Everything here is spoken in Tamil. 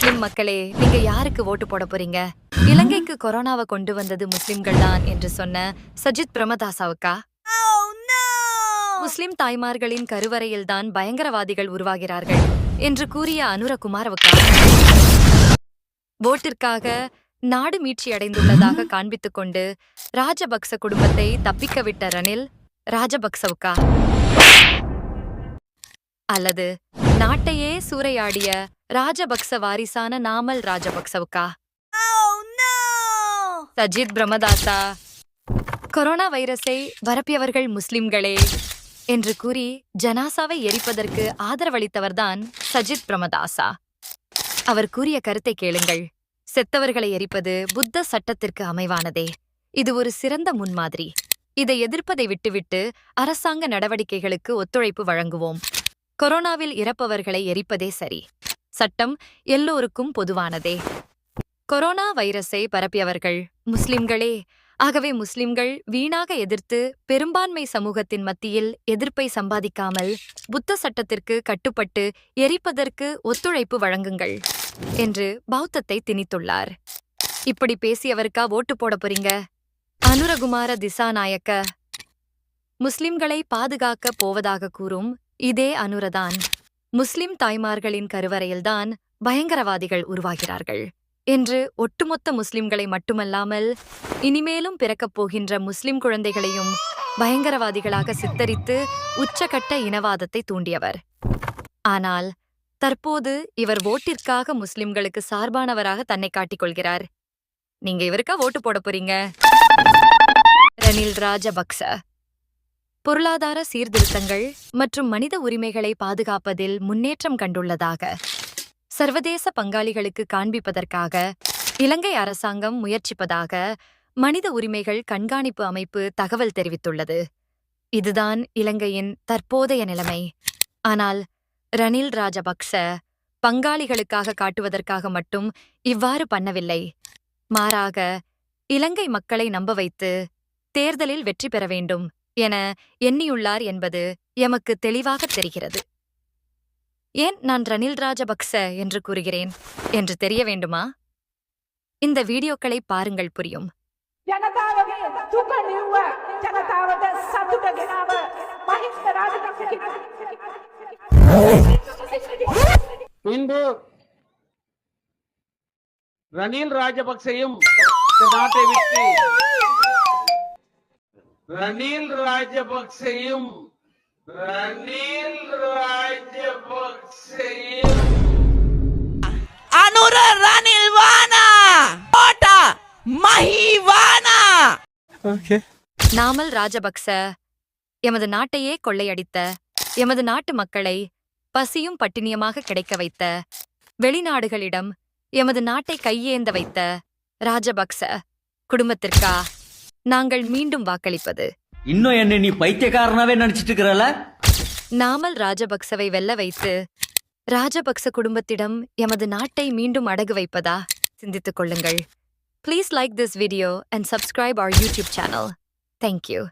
முஸ்லிம் மக்களே, நீங்க யாருக்கு ஓட்டு போட போறீங்க? இலங்கைக்கு கொரோனாவை கொண்டு வந்தது முஸ்லிம்கள் தான் என்று சொன்ன சஜித் பிரேமதாசவுக்கா? முஸ்லிம் தாய்மார்களின் கருவறையில்தான் பயங்கரவாதிகள் உருவாகிறார்கள் என்று கூறிய அனுரகுமாரவுக்கா? ஓட்டிற்காக நாடு மீட்சியடைந்துள்ளதாக காண்பித்துக் கொண்டு ராஜபக்ச குடும்பத்தை தப்பிக்க விட்ட ரணில் ராஜபக்சவுக்கா? அல்லது நாட்டையே சூறையாடிய ராஜபக்ச வாரிசான நாமல் ராஜபக்சவுக்கா? சஜித் பிரேமதாசா கொரோனா வைரஸை பரப்பியவர்கள் முஸ்லிம்களே என்று கூறி ஜனாசாவை எரிப்பதற்கு ஆதரவளித்தவர்தான் சஜித் பிரேமதாசா. அவர் கூறிய கருத்தை கேளுங்கள். செத்தவர்களை எரிப்பது புத்த சட்டத்திற்கு அமைவானதே. இது ஒரு சிறந்த முன்மாதிரி. இதை எதிர்ப்பதை விட்டுவிட்டு அரசாங்க நடவடிக்கைகளுக்கு ஒத்துழைப்பு வழங்குவோம். கொரோனாவில் இறப்பவர்களை எரிப்பதே சரி. சட்டம் எல்லோருக்கும் பொதுவானதே. கொரோனா வைரஸை பரப்பியவர்கள் முஸ்லிம்களே. ஆகவே முஸ்லிம்கள் வீணாக எதிர்த்து பெரும்பான்மை சமூகத்தின் மத்தியில் எதிர்ப்பை சம்பாதிக்காமல் புத்த சட்டத்திற்கு கட்டுப்பட்டு எரிப்பதற்கு ஒத்துழைப்பு வழங்குங்கள் என்று பௌத்தத்தை திணித்துள்ளார். இப்படி பேசியவருக்கா ஓட்டு போட போறீங்க? அனுரகுமார திசாநாயக்க முஸ்லிம்களை பாதுகாக்க போவதாக கூறும் இதே அனுரதான் முஸ்லிம் தாய்மார்களின் கருவறையில்தான் பயங்கரவாதிகள் உருவாகிறார்கள் என்று ஒட்டுமொத்த முஸ்லிம்களை மட்டுமல்லாமல் இனிமேலும் பிறக்கப் போகின்ற முஸ்லிம் குழந்தைகளையும் பயங்கரவாதிகளாக சித்தரித்து உச்சகட்ட இனவாதத்தை தூண்டியவர். ஆனால் தற்போது இவர் ஓட்டிற்காக முஸ்லிம்களுக்கு சார்பானவராக தன்னை காட்டிக்கொள்கிறார். நீங்க இவருக்கா ஓட்டு போட போறீங்க? ரணில் ராஜபக்ச பொருளாதார சீர்திருத்தங்கள் மற்றும் மனித உரிமைகளை பாதுகாப்பதில் முன்னேற்றம் கண்டுள்ளதாக சர்வதேச பங்காளிகளுக்கு காண்பிப்பதற்காக இலங்கை அரசாங்கம் முயற்சிப்பதாக மனித உரிமைகள் கண்காணிப்பு அமைப்பு தகவல் தெரிவித்துள்ளது. இதுதான் இலங்கையின் தற்போதைய நிலைமை. ஆனால் ரணில் ராஜபக்ச பங்காளிகளுக்காக காட்டுவதற்காக மட்டும் இவ்வாறு பண்ணவில்லை. மாறாக இலங்கை மக்களை நம்ப வைத்து தேர்தலில் வெற்றி பெற வேண்டும் என எண்ணியுள்ளார் என்பது எமக்கு தெளிவாக தெரிகிறது. ஏன் நான் ரணில் ராஜபக்ச என்று கூறுகிறேன் என்று தெரிய வேண்டுமா? இந்த வீடியோக்களை பாருங்கள், புரியும். பின்பு ரணில் ராஜபக்சையும் நாட்டை விட்டு ரணில் ராஜபக்சையும் அனுர ரணில் வானா ஓட்டா மஹிவானா. நாமல் ராஜபக்ச எமது நாட்டையே கொள்ளையடித்த, எமது நாட்டு மக்களை பசியும் பட்டினியமாக கிடைக்க வைத்த, வெளிநாடுகளிடம் எமது நாட்டை கையேந்த வைத்த ராஜபக்ச குடும்பத்திற்கா நாங்கள் மீண்டும் வாக்களிப்பது? இன்னும் என்ன நீ பைத்தியக்காரனாவே நினைச்சிட்டு இருக்கிறல? நாமல் ராஜபக்சவை வெல்ல வைத்து ராஜபக்ச குடும்பத்திடம் எமது நாட்டை மீண்டும் அடகு வைப்பதா? சிந்தித்துக் கொள்ளுங்கள். Please like this video and subscribe our YouTube channel. Thank you.